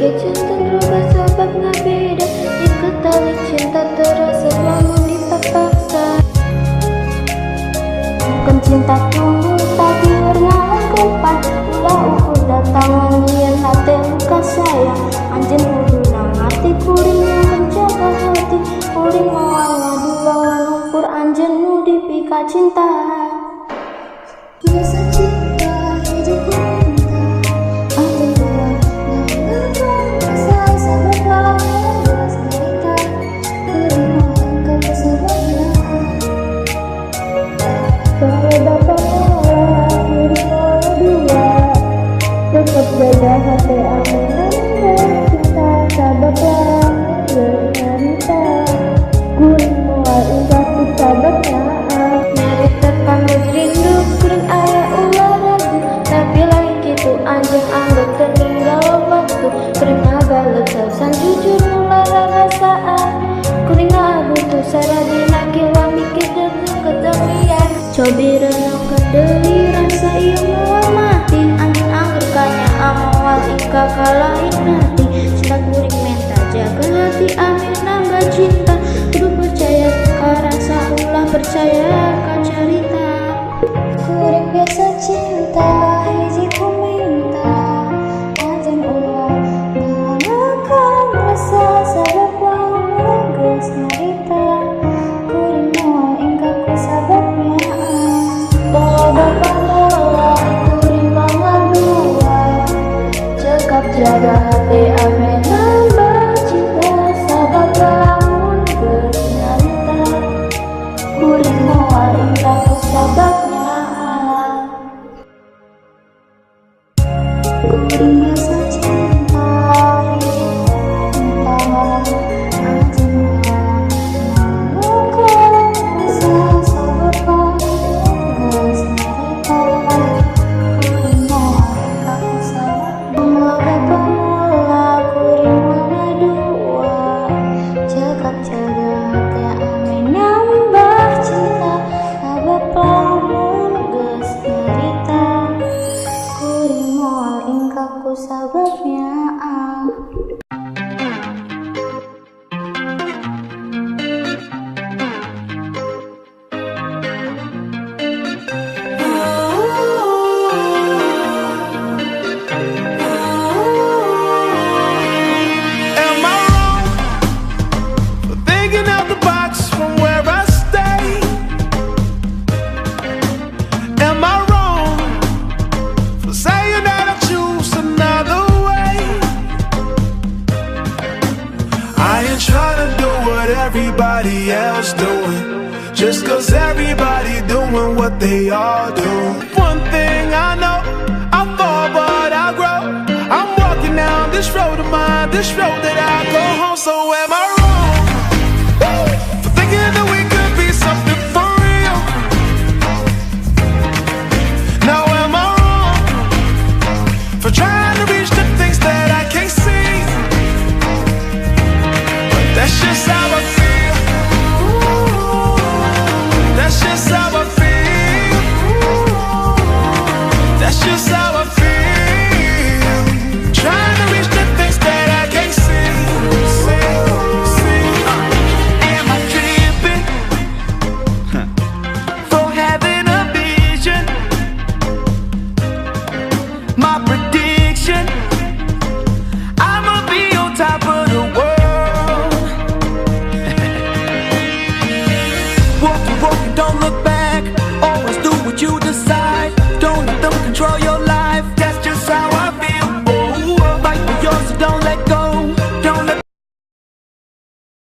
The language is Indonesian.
gadget dan rubah sebabnya beda. Jika tali cinta terasa namun dipaksa. Bukan cinta tunggu tapi bernyawa kepan. Ulah ukur datang lian hati luka sayang. Anjen kudu nangati kuring yang menjaga hati. Kuring mawanya dulangan ukur anjen nu dipika cinta. Biasa cinta hidupku minta. Anjen dua nangkan rasa sabablah meras mereka. Kuring mawanya kesebabnya. Kalau dapat menolak kuring mawanya dua. Tetap jaga hati aman cinta sabablah bercerita. Kuring mulai indah ku sababnya. Nyarita pamit rindu kuring aya ulah ragu. Tapi lain kitu anjing anggap tertinggal waktu. Kuring ngabalut sausan jujur mulai rasaan. Kuring ngabutuh saradina kiwa mikir demi kedemian. Cobi renungkeun deui rasa ieu moal mati. Anjing angger kanya amawal ika kalahin nanti. Cinta kuring menta jaga hati amin nambah cinta. Kudu percaya ka rasa ulah percaya ka carita. Kuring biasa cinta hiji ku minta. Anjeun ulah ngalakan rasa sabablah geus nyarita. Kuring moal ingkar ku sababnya. Kalau dapat nolak kuring mangga dua. Cekap jaga hati amin nambah cinta. Sabablah mun geus nyarita. Kuring moal ingkar ku sababnya. Kuring biasa cinta hiji ku minta. Anjeun ulah ngalakan rasa sabablah geus nyarita. Kuring moal ingkar ku sababnya. Dapat nolak kuring mangga dua. Cekap jaga hati amin nambah cinta. Sabablah mun geus nyarita. Kuring moal ingkar ku sababnya. Am I wrong for thinking out the box from where I stay? Am I wrong for saying that I choose another way? I ain't trying to do what everybody else doing, just cause everybody doing what they all do. One thing I know, I fall but I grow. I'm walking down this road of mine, this road that I go home. So am I wrong for thinking that we could be something for real? Now am I wrong for trying to reach the things that I can't see? But that's just how I feel. That's just how I feel. That's just how I feel. Trying to reach the things that I can't see. Am I tripping for having a vision? My prediction, I'ma be on top of the world. Walking, walking, don't look back.